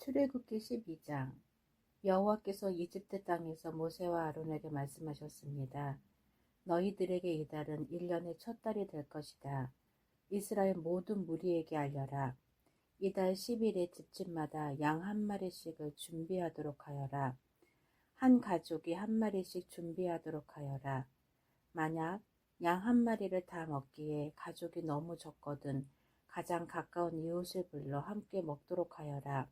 출애굽기 12장. 여호와께서 이집트 땅에서 모세와 아론에게 말씀하셨습니다. 너희들에게 이달은 1년의 첫 달이 될 것이다. 이스라엘 모든 무리에게 알려라. 이달 10일에 집집마다 양 한 마리씩을 준비하도록 하여라. 한 가족이 한 마리씩 준비하도록 하여라. 만약 양 한 마리를 다 먹기에 가족이 너무 적거든 가장 가까운 이웃을 불러 함께 먹도록 하여라.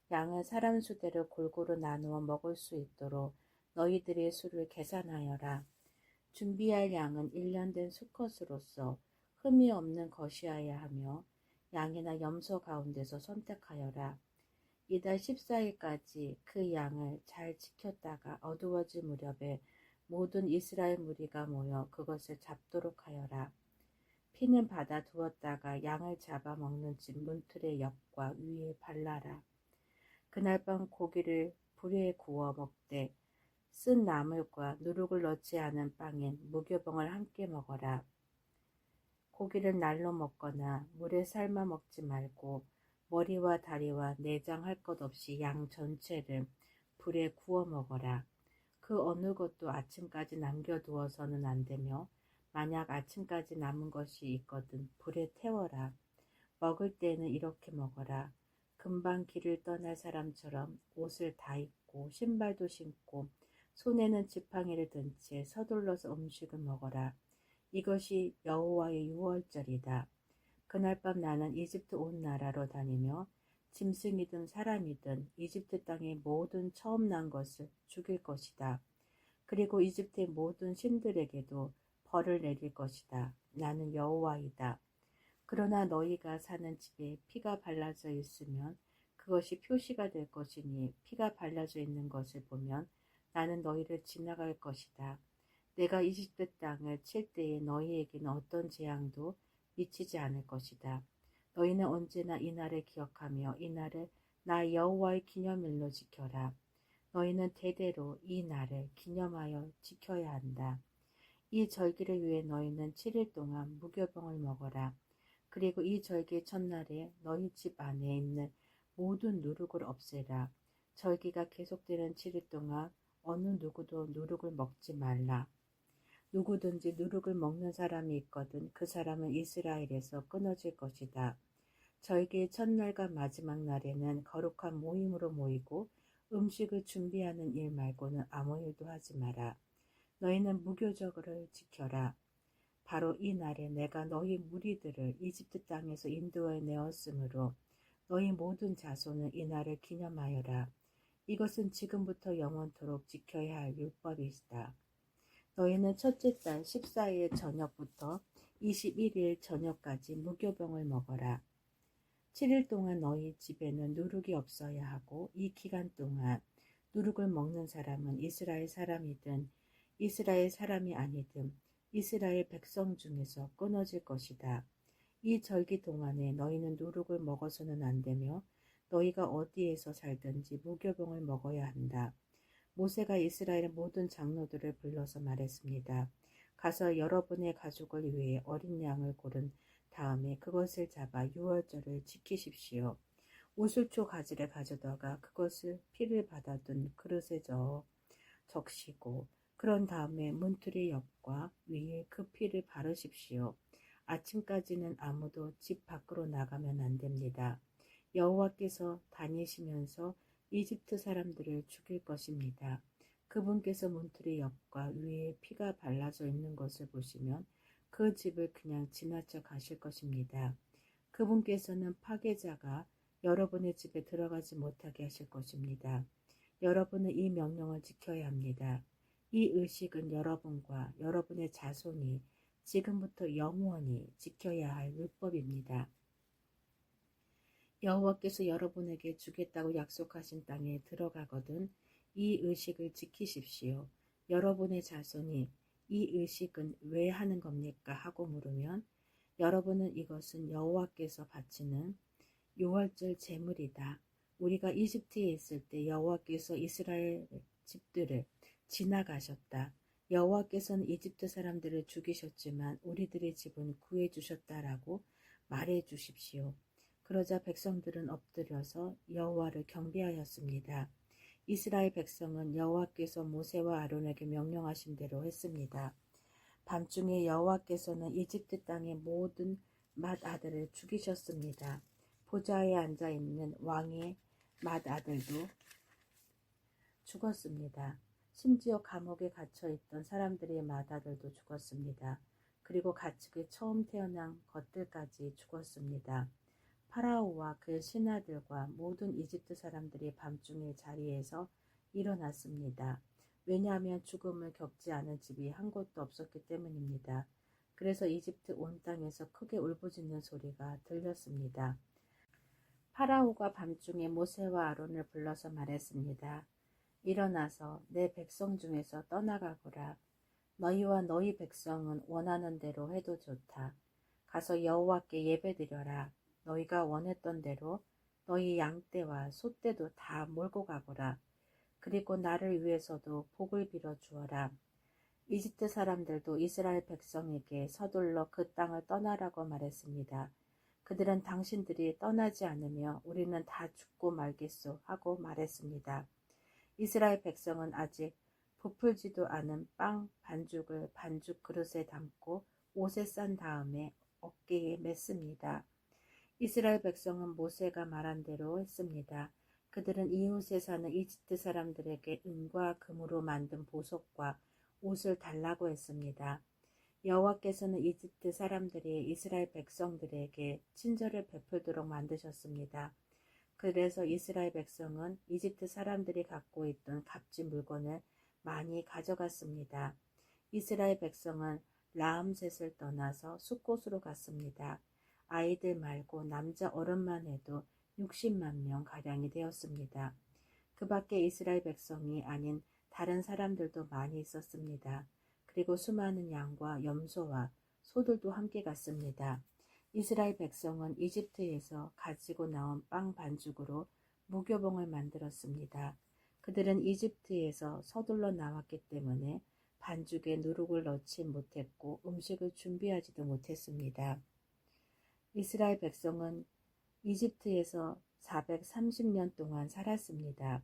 양을 사람 수대로 골고루 나누어 먹을 수 있도록 너희들의 수를 계산하여라. 준비할 양은 1년 된 수컷으로서 흠이 없는 것이어야 하며 양이나 염소 가운데서 선택하여라. 이달 14일까지 그 양을 잘 지켰다가 어두워질 무렵에 모든 이스라엘 무리가 모여 그것을 잡도록 하여라. 피는 받아 두었다가 양을 잡아 먹는 집 문틀의 옆과 위에 발라라. 그날 밤 고기를 불에 구워 먹되 쓴 나물과 누룩을 넣지 않은 빵인 무교병을 함께 먹어라. 고기를 날로 먹거나 물에 삶아 먹지 말고 머리와 다리와 내장 할 것 없이 양 전체를 불에 구워 먹어라. 그 어느 것도 아침까지 남겨두어서는 안 되며 만약 아침까지 남은 것이 있거든 불에 태워라. 먹을 때에는 이렇게 먹어라. 금방 길을 떠날 사람처럼 옷을 다 입고 신발도 신고 손에는 지팡이를 든 채 서둘러서 음식을 먹어라. 이것이 여호와의 유월절이다. 그날 밤 나는 이집트 온 나라로 다니며 짐승이든 사람이든 이집트 땅의 모든 처음 난 것을 죽일 것이다. 그리고 이집트의 모든 신들에게도 벌을 내릴 것이다. 나는 여호와이다. 그러나 너희가 사는 집에 피가 발라져 있으면 그것이 표시가 될 것이니 피가 발라져 있는 것을 보면 나는 너희를 지나갈 것이다. 내가 이집트 땅을 칠 때에 너희에게는 어떤 재앙도 미치지 않을 것이다. 너희는 언제나 이 날을 기억하며 이 날을 나 여호와의 기념일로 지켜라. 너희는 대대로 이 날을 기념하여 지켜야 한다. 이 절기를 위해 너희는 7일 동안 무교병을 먹어라. 그리고 이 절기의 첫날에 너희 집 안에 있는 모든 누룩을 없애라. 절기가 계속되는 7일 동안 어느 누구도 누룩을 먹지 말라. 누구든지 누룩을 먹는 사람이 있거든 그 사람은 이스라엘에서 끊어질 것이다. 절기의 첫날과 마지막 날에는 거룩한 모임으로 모이고 음식을 준비하는 일 말고는 아무 일도 하지 마라. 너희는 무교절을 지켜라. 바로 이 날에 내가 너희 무리들을 이집트 땅에서 인도해 내었으므로 너희 모든 자손은 이 날을 기념하여라. 이것은 지금부터 영원토록 지켜야 할 율법이다. 너희는 첫째 달 14일 저녁부터 21일 저녁까지 무교병을 먹어라. 7일 동안 너희 집에는 누룩이 없어야 하고 이 기간 동안 누룩을 먹는 사람은 이스라엘 사람이든 이스라엘 사람이 아니든 이스라엘 백성 중에서 끊어질 것이다. 이 절기 동안에 너희는 누룩을 먹어서는 안 되며 너희가 어디에서 살든지 무교병을 먹어야 한다. 모세가 이스라엘의 모든 장로들을 불러서 말했습니다. 가서 여러분의 가족을 위해 어린 양을 고른 다음에 그것을 잡아 유월절을 지키십시오. 우슬초 가지를 가져다가 그것을 피를 받아둔 그릇에 저어 적시고 그런 다음에 문틀의 옆과 위에 그 피를 바르십시오. 아침까지는 아무도 집 밖으로 나가면 안 됩니다. 여호와께서 다니시면서 이집트 사람들을 죽일 것입니다. 그분께서 문틀의 옆과 위에 피가 발라져 있는 것을 보시면 그 집을 그냥 지나쳐 가실 것입니다. 그분께서는 파괴자가 여러분의 집에 들어가지 못하게 하실 것입니다. 여러분은 이 명령을 지켜야 합니다. 이 의식은 여러분과 여러분의 자손이 지금부터 영원히 지켜야 할 율법입니다. 여호와께서 여러분에게 주겠다고 약속하신 땅에 들어가거든 이 의식을 지키십시오. 여러분의 자손이 이 의식은 왜 하는 겁니까? 하고 물으면 여러분은 이것은 여호와께서 바치는 유월절 제물이다. 우리가 이집트에 있을 때 여호와께서 이스라엘 집들을 지나가셨다. 여호와께서는 이집트 사람들을 죽이셨지만 우리들의 집은 구해주셨다라고 말해 주십시오. 그러자 백성들은 엎드려서 여호와를 경배하였습니다. 이스라엘 백성은 여호와께서 모세와 아론에게 명령하신 대로 했습니다. 밤중에 여호와께서는 이집트 땅의 모든 맏아들을 죽이셨습니다. 보좌에 앉아 있는 왕의 맏아들도 죽었습니다. 심지어 감옥에 갇혀 있던 사람들의 맏아들도 죽었습니다. 그리고 가축에 처음 태어난 것들까지 죽었습니다. 파라오와 그의 신하들과 모든 이집트 사람들이 밤중에 자리에서 일어났습니다. 왜냐하면 죽음을 겪지 않은 집이 한 곳도 없었기 때문입니다. 그래서 이집트 온 땅에서 크게 울부짖는 소리가 들렸습니다. 파라오가 밤중에 모세와 아론을 불러서 말했습니다. 일어나서 내 백성 중에서 떠나가거라. 너희와 너희 백성은 원하는 대로 해도 좋다. 가서 여호와께 예배드려라. 너희가 원했던 대로 너희 양떼와 소떼도 다 몰고 가거라. 그리고 나를 위해서도 복을 빌어 주어라. 이집트 사람들도 이스라엘 백성에게 서둘러 그 땅을 떠나라고 말했습니다. 그들은 당신들이 떠나지 않으며 우리는 다 죽고 말겠소 하고 말했습니다. 이스라엘 백성은 아직 부풀지도 않은 빵 반죽을 반죽 그릇에 담고 옷에 싼 다음에 어깨에 맸습니다. 이스라엘 백성은 모세가 말한 대로 했습니다. 그들은 이웃에 사는 이집트 사람들에게 은과 금으로 만든 보석과 옷을 달라고 했습니다. 여호와께서는 이집트 사람들이 이스라엘 백성들에게 친절을 베풀도록 만드셨습니다. 그래서 이스라엘 백성은 이집트 사람들이 갖고 있던 값진 물건을 많이 가져갔습니다. 이스라엘 백성은 라암셋을 떠나서 숫곳으로 갔습니다. 아이들 말고 남자 어른만 해도 60만 명 가량이 되었습니다. 그 밖에 이스라엘 백성이 아닌 다른 사람들도 많이 있었습니다. 그리고 수많은 양과 염소와 소들도 함께 갔습니다. 이스라엘 백성은 이집트에서 가지고 나온 빵 반죽으로 무교봉을 만들었습니다. 그들은 이집트에서 서둘러 나왔기 때문에 반죽에 누룩을 넣지 못했고 음식을 준비하지도 못했습니다. 이스라엘 백성은 이집트에서 430년 동안 살았습니다.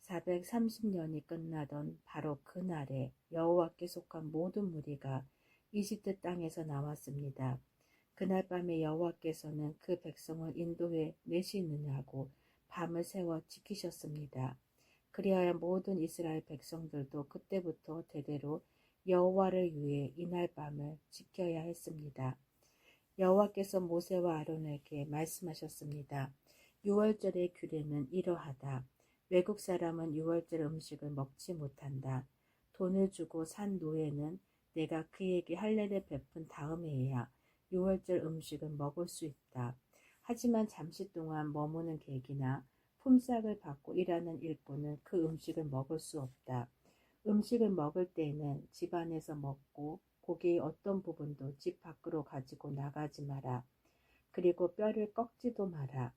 430년이 끝나던 바로 그날에 여호와께 속한 모든 무리가 이집트 땅에서 나왔습니다. 그날 밤에 여호와께서는 그 백성을 인도해 내시느냐고 밤을 새워 지키셨습니다. 그리하여 모든 이스라엘 백성들도 그때부터 대대로 여호와를 위해 이날 밤을 지켜야 했습니다. 여호와께서 모세와 아론에게 말씀하셨습니다. 유월절의 규례는 이러하다. 외국 사람은 유월절 음식을 먹지 못한다. 돈을 주고 산 노예는 내가 그에게 할례를 베푼 다음에야 유월절 음식을 먹을 수 있다. 하지만 잠시 동안 머무는 객이나 품삯을 받고 일하는 일꾼은 그 음식을 먹을 수 없다. 음식을 먹을 때에는 집 안에서 먹고 고기의 어떤 부분도 집 밖으로 가지고 나가지 마라. 그리고 뼈를 꺾지도 마라.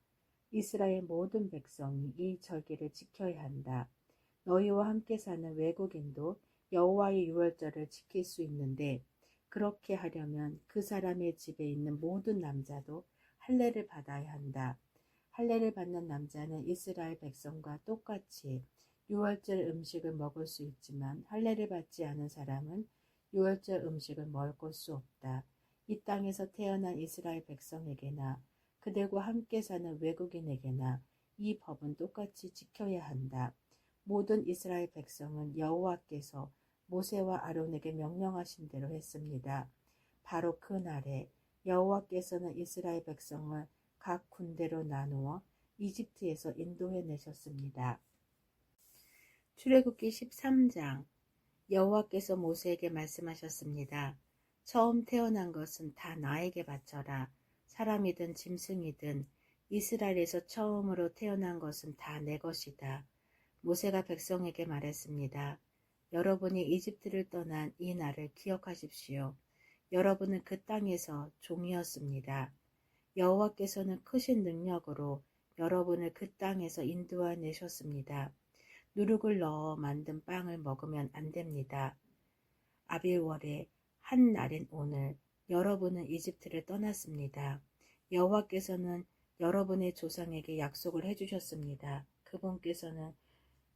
이스라엘 모든 백성이 이 절기를 지켜야 한다. 너희와 함께 사는 외국인도 여호와의 유월절을 지킬 수 있는데 그렇게 하려면 그 사람의 집에 있는 모든 남자도 할례를 받아야 한다. 할례를 받는 남자는 이스라엘 백성과 똑같이 유월절 음식을 먹을 수 있지만 할례를 받지 않은 사람은 유월절 음식을 먹을 수 없다. 이 땅에서 태어난 이스라엘 백성에게나 그들과 함께 사는 외국인에게나 이 법은 똑같이 지켜야 한다. 모든 이스라엘 백성은 여호와께서 모세와 아론에게 명령하신 대로 했습니다. 바로 그날에 여호와께서는 이스라엘 백성을 각 군대로 나누어 이집트에서 인도해 내셨습니다. 출애굽기 13장. 여호와께서 모세에게 말씀하셨습니다. 처음 태어난 것은 다 나에게 바쳐라. 사람이든 짐승이든 이스라엘에서 처음으로 태어난 것은 다 내 것이다. 모세가 백성에게 말했습니다. 여러분이 이집트를 떠난 이 날을 기억하십시오. 여러분은 그 땅에서 종이었습니다. 여호와께서는 크신 능력으로 여러분을 그 땅에서 인도해 내셨습니다. 누룩을 넣어 만든 빵을 먹으면 안 됩니다. 아빌월의 한 날인 오늘 여러분은 이집트를 떠났습니다. 여호와께서는 여러분의 조상에게 약속을 해주셨습니다. 그분께서는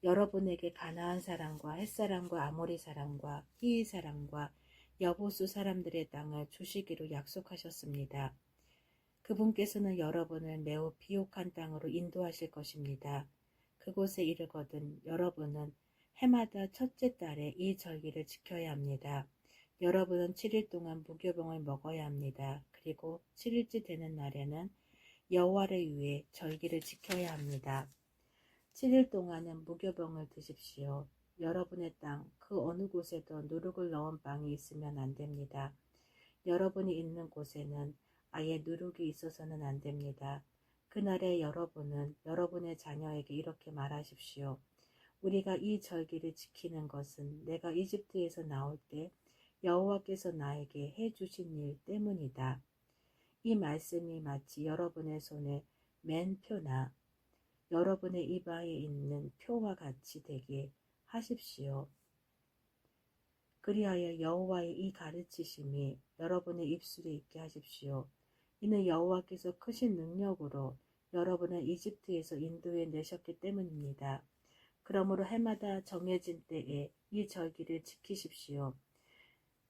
여러분에게 가나안 사람과 헷 사람과 아모리 사람과 히위 사람과 여보수 사람들의 땅을 주시기로 약속하셨습니다. 그분께서는 여러분을 매우 비옥한 땅으로 인도하실 것입니다. 그곳에 이르거든 여러분은 해마다 첫째 달에 이 절기를 지켜야 합니다. 여러분은 7일 동안 무교병을 먹어야 합니다. 그리고 7일째 되는 날에는 여호와를 위해 절기를 지켜야 합니다. 7일 동안은 무교병을 드십시오. 여러분의 땅 그 어느 곳에도 누룩을 넣은 빵이 있으면 안 됩니다. 여러분이 있는 곳에는 아예 누룩이 있어서는 안 됩니다. 그날에 여러분은 여러분의 자녀에게 이렇게 말하십시오. 우리가 이 절기를 지키는 것은 내가 이집트에서 나올 때 여호와께서 나에게 해주신 일 때문이다. 이 말씀이 마치 여러분의 손에 맨 표나 여러분의 입안에 있는 표와 같이 되게 하십시오. 그리하여 여호와의 이 가르치심이 여러분의 입술에 있게 하십시오. 이는 여호와께서 크신 능력으로 여러분을 이집트에서 인도해 내셨기 때문입니다. 그러므로 해마다 정해진 때에 이 절기를 지키십시오.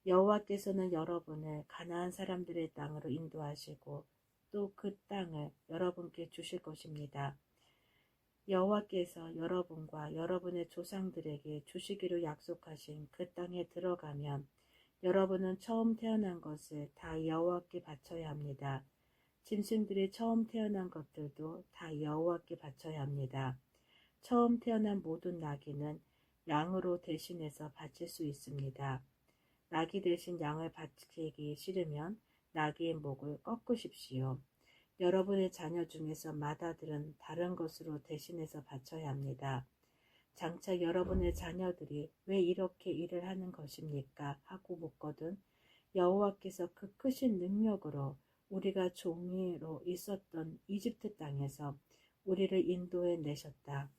여호와께서는 여러분을 가나안 사람들의 땅으로 인도하시고 또 그 땅을 여러분께 주실 것입니다. 여호와께서 여러분과 여러분의 조상들에게 주시기로 약속하신 그 땅에 들어가면 여러분은 처음 태어난 것을 다 여호와께 바쳐야 합니다. 짐승들이 처음 태어난 것들도 다 여호와께 바쳐야 합니다. 처음 태어난 모든 나귀는 양으로 대신해서 바칠 수 있습니다. 나귀 대신 양을 바치기 싫으면 나귀의 목을 꺾으십시오. 여러분의 자녀 중에서 맏아들은 다른 것으로 대신해서 바쳐야 합니다. 장차 여러분의 자녀들이 왜 이렇게 일을 하는 것입니까? 하고 묻거든 여호와께서 그 크신 능력으로 우리가 종으로 있었던 이집트 땅에서 우리를 인도해 내셨다.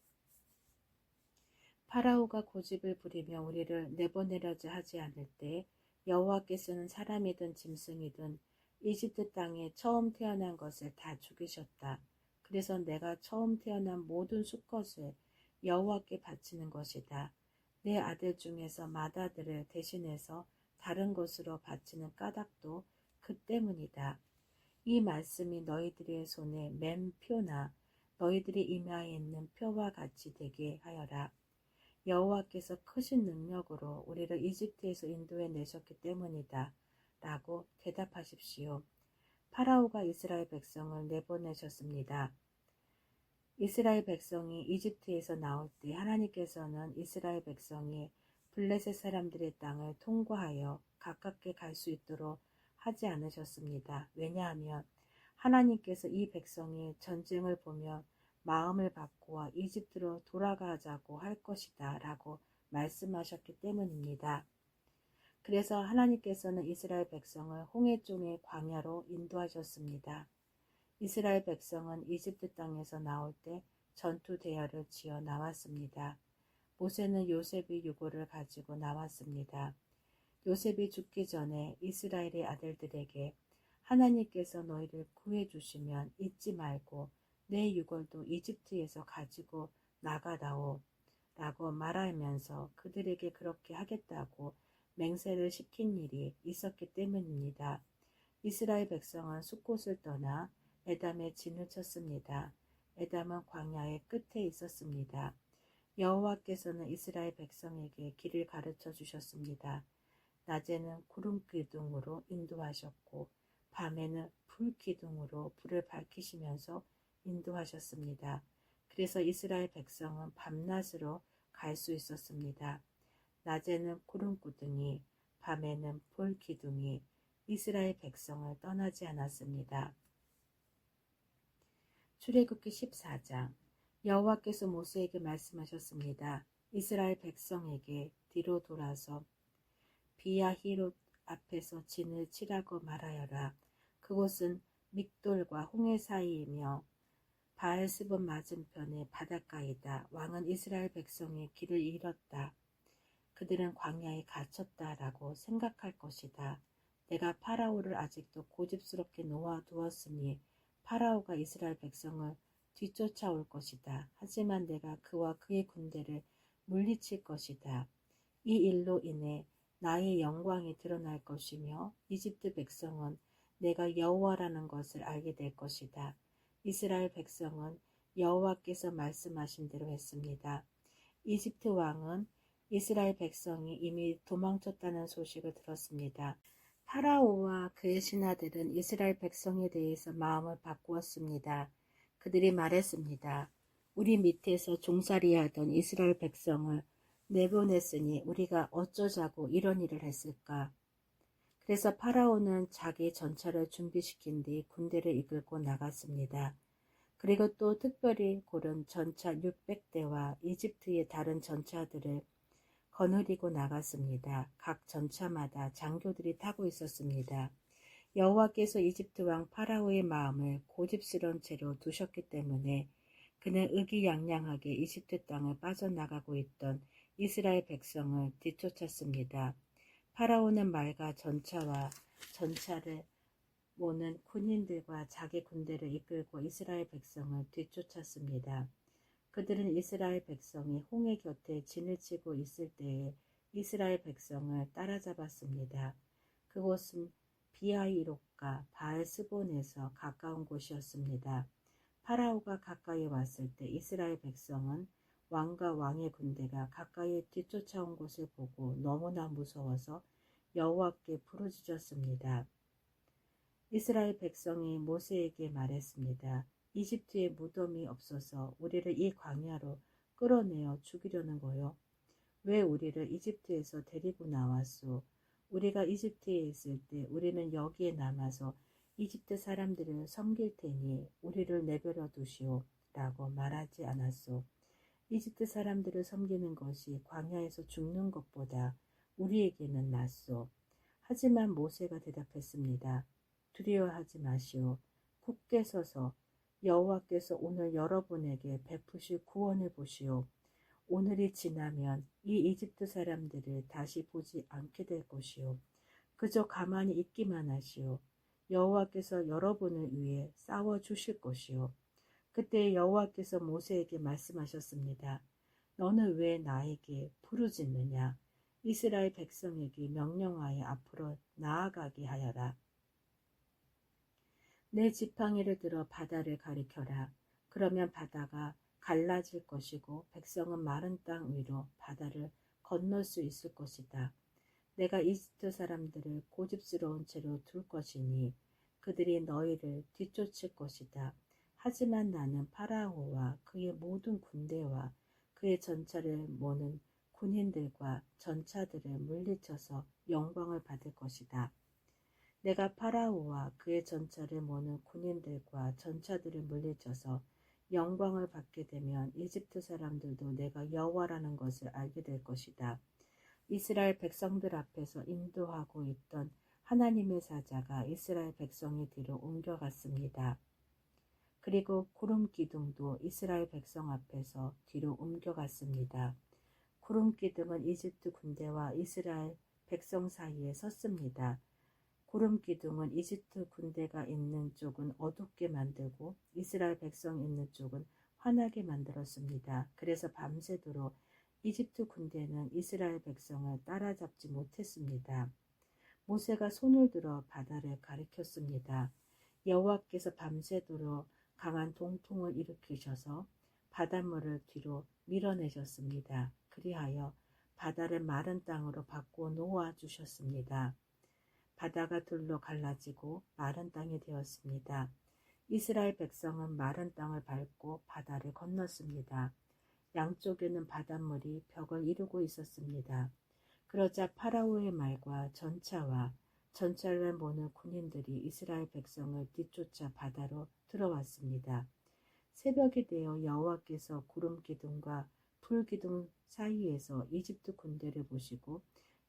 파라오가 고집을 부리며 우리를 내보내려자 하지 않을 때 여호와께서는 사람이든 짐승이든 이집트 땅에 처음 태어난 것을 다 죽이셨다. 그래서 내가 처음 태어난 모든 수컷을 여호와께 바치는 것이다. 내 아들 중에서 맏아들을 대신해서 다른 것으로 바치는 까닭도 그 때문이다. 이 말씀이 너희들의 손에 맨 표나 너희들의 이마에 있는 표와 같이 되게 하여라. 여호와께서 크신 능력으로 우리를 이집트에서 인도해 내셨기 때문이다. 라고 대답하십시오. 파라오가 이스라엘 백성을 내보내셨습니다. 이스라엘 백성이 이집트에서 나올 때 하나님께서는 이스라엘 백성이 블레셋 사람들의 땅을 통과하여 가깝게 갈 수 있도록 하지 않으셨습니다. 왜냐하면 하나님께서 이 백성이 전쟁을 보며 마음을 바꾸어 이집트로 돌아가자고 할 것이다 라고 말씀하셨기 때문입니다. 그래서 하나님께서는 이스라엘 백성을 홍해종의 광야로 인도하셨습니다. 이스라엘 백성은 이집트 땅에서 나올 때 전투 대열을 지어 나왔습니다. 모세는 요셉의 유고를 가지고 나왔습니다. 요셉이 죽기 전에 이스라엘의 아들들에게 하나님께서 너희를 구해주시면 잊지 말고 내 유골도 이집트에서 가지고 나가다오 라고 말하면서 그들에게 그렇게 하겠다고 맹세를 시킨 일이 있었기 때문입니다. 이스라엘 백성은 숫곳을 떠나 에담에 진을 쳤습니다. 에담은 광야의 끝에 있었습니다. 여호와께서는 이스라엘 백성에게 길을 가르쳐 주셨습니다. 낮에는 구름 기둥으로 인도하셨고 밤에는 불 기둥으로 불을 밝히시면서 인도하셨습니다. 그래서 이스라엘 백성은 밤낮으로 갈 수 있었습니다. 낮에는 구름 기둥이, 밤에는 불 기둥이 이스라엘 백성을 떠나지 않았습니다. 출애굽기 14장. 여호와께서 모세에게 말씀하셨습니다. 이스라엘 백성에게 뒤로 돌아서 비야히롯 앞에서 진을 치라고 말하여라. 그곳은 믹돌과 홍해 사이이며 바알스본 맞은편의 바닷가이다. 왕은 이스라엘 백성의 길을 잃었다. 그들은 광야에 갇혔다라고 생각할 것이다. 내가 파라오를 아직도 고집스럽게 놓아두었으니 파라오가 이스라엘 백성을 뒤쫓아올 것이다. 하지만 내가 그와 그의 군대를 물리칠 것이다. 이 일로 인해 나의 영광이 드러날 것이며 이집트 백성은 내가 여호와라는 것을 알게 될 것이다. 이스라엘 백성은 여호와께서 말씀하신 대로 했습니다. 이집트 왕은 이스라엘 백성이 이미 도망쳤다는 소식을 들었습니다. 파라오와 그의 신하들은 이스라엘 백성에 대해서 마음을 바꾸었습니다. 그들이 말했습니다. 우리 밑에서 종살이하던 이스라엘 백성을 내보냈으니 우리가 어쩌자고 이런 일을 했을까? 그래서 파라오는 자기 전차를 준비시킨 뒤 군대를 이끌고 나갔습니다. 그리고 또 특별히 고른 전차 600대와 이집트의 다른 전차들을 거느리고 나갔습니다. 각 전차마다 장교들이 타고 있었습니다. 여호와께서 이집트 왕 파라오의 마음을 고집스러운 채로 두셨기 때문에 그는 의기양양하게 이집트 땅을 빠져나가고 있던 이스라엘 백성을 뒤쫓았습니다. 파라오는 말과 전차와 전차를 모는 군인들과 자기 군대를 이끌고 이스라엘 백성을 뒤쫓았습니다. 그들은 이스라엘 백성이 홍해 곁에 진을 치고 있을 때에 이스라엘 백성을 따라잡았습니다. 그곳은 비하이롯과 바알스본에서 가까운 곳이었습니다. 파라오가 가까이 왔을 때 이스라엘 백성은 왕과 왕의 군대가 가까이 뒤쫓아온 것을 보고 너무나 무서워서 여호와께 부르짖었습니다. 이스라엘 백성이 모세에게 말했습니다. 이집트에 무덤이 없어서 우리를 이 광야로 끌어내어 죽이려는 거요. 왜 우리를 이집트에서 데리고 나왔소? 우리가 이집트에 있을 때 우리는 여기에 남아서 이집트 사람들을 섬길 테니 우리를 내버려 두시오 라고 말하지 않았소. 이집트 사람들을 섬기는 것이 광야에서 죽는 것보다 우리에게는 낫소. 하지만 모세가 대답했습니다. 두려워하지 마시오. 굳게 서서 여호와께서 오늘 여러분에게 베푸실 구원을 보시오. 오늘이 지나면 이 이집트 사람들을 다시 보지 않게 될 것이오. 그저 가만히 있기만 하시오. 여호와께서 여러분을 위해 싸워 주실 것이오. 그때 여호와께서 모세에게 말씀하셨습니다. 너는 왜 나에게 부르짖느냐? 이스라엘 백성에게 명령하여 앞으로 나아가게 하여라. 내 지팡이를 들어 바다를 가리켜라. 그러면 바다가 갈라질 것이고 백성은 마른 땅 위로 바다를 건널 수 있을 것이다. 내가 이집트 사람들을 고집스러운 채로 둘 것이니 그들이 너희를 뒤쫓을 것이다. 하지만 나는 파라오와 그의 모든 군대와 그의 전차를 모는 군인들과 전차들을 물리쳐서 영광을 받을 것이다. 내가 파라오와 그의 전차를 모는 군인들과 전차들을 물리쳐서 영광을 받게 되면 이집트 사람들도 내가 여호와라는 것을 알게 될 것이다. 이스라엘 백성들 앞에서 인도하고 있던 하나님의 사자가 이스라엘 백성의 뒤로 옮겨갔습니다. 그리고 구름 기둥도 이스라엘 백성 앞에서 뒤로 옮겨갔습니다. 구름 기둥은 이집트 군대와 이스라엘 백성 사이에 섰습니다. 구름 기둥은 이집트 군대가 있는 쪽은 어둡게 만들고 이스라엘 백성 있는 쪽은 환하게 만들었습니다. 그래서 밤새도록 이집트 군대는 이스라엘 백성을 따라잡지 못했습니다. 모세가 손을 들어 바다를 가리켰습니다. 여호와께서 밤새도록 강한 동풍을 일으키셔서 바닷물을 뒤로 밀어내셨습니다. 그리하여 바다를 마른 땅으로 바꾸어 놓아 주셨습니다. 바다가 둘로 갈라지고 마른 땅이 되었습니다. 이스라엘 백성은 마른 땅을 밟고 바다를 건넜습니다. 양쪽에는 바닷물이 벽을 이루고 있었습니다. 그러자 파라오의 말과 전차와 전차를 모는 군인들이 이스라엘 백성을 뒤쫓아 바다로 들어왔습니다. 새벽이 되어 여호와께서 구름 기둥과 불 기둥 사이에서 이집트 군대를 보시고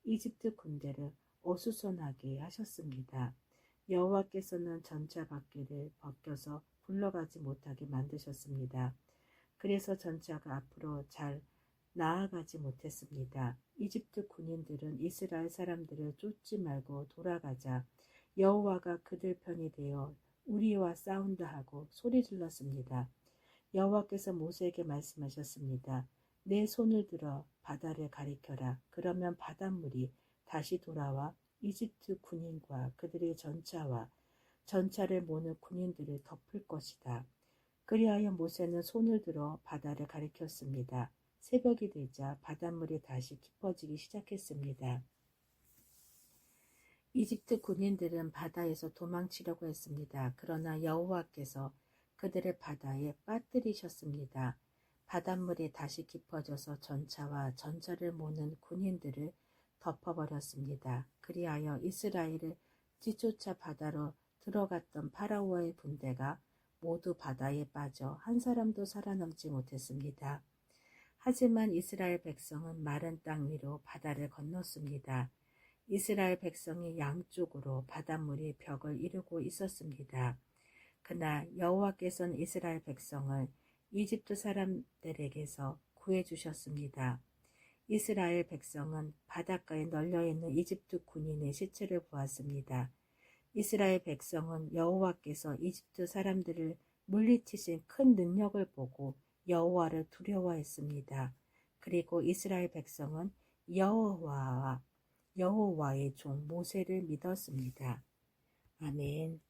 이집트 군대를 어수선하게 하셨습니다. 여호와께서는 전차 바퀴를 벗겨서 굴러가지 못하게 만드셨습니다. 그래서 전차가 앞으로 잘 나아가지 못했습니다. 이집트 군인들은 이스라엘 사람들을 쫓지 말고 돌아가자 여호와가 그들 편이 되어 우리와 싸운다 하고 소리 질렀습니다. 여호와께서 모세에게 말씀하셨습니다. 내 손을 들어 바다를 가리켜라. 그러면 바닷물이 다시 돌아와 이집트 군인과 그들의 전차와 전차를 모는 군인들을 덮을 것이다. 그리하여 모세는 손을 들어 바다를 가리켰습니다. 새벽이 되자 바닷물이 다시 깊어지기 시작했습니다. 이집트 군인들은 바다에서 도망치려고 했습니다. 그러나 여호와께서 그들을 바다에 빠뜨리셨습니다. 바닷물이 다시 깊어져서 전차와 전차를 모는 군인들을 덮어버렸습니다. 그리하여 이스라엘을 뒤쫓아 바다로 들어갔던 파라오의 군대가 모두 바다에 빠져 한 사람도 살아남지 못했습니다. 하지만 이스라엘 백성은 마른 땅 위로 바다를 건넜습니다. 이스라엘 백성이 양쪽으로 바닷물이 벽을 이루고 있었습니다. 그날 여호와께서는 이스라엘 백성을 이집트 사람들에게서 구해주셨습니다. 이스라엘 백성은 바닷가에 널려있는 이집트 군인의 시체를 보았습니다. 이스라엘 백성은 여호와께서 이집트 사람들을 물리치신 큰 능력을 보고 여호와를 두려워했습니다. 그리고 이스라엘 백성은 여호와의 종 모세를 믿었습니다. 아멘.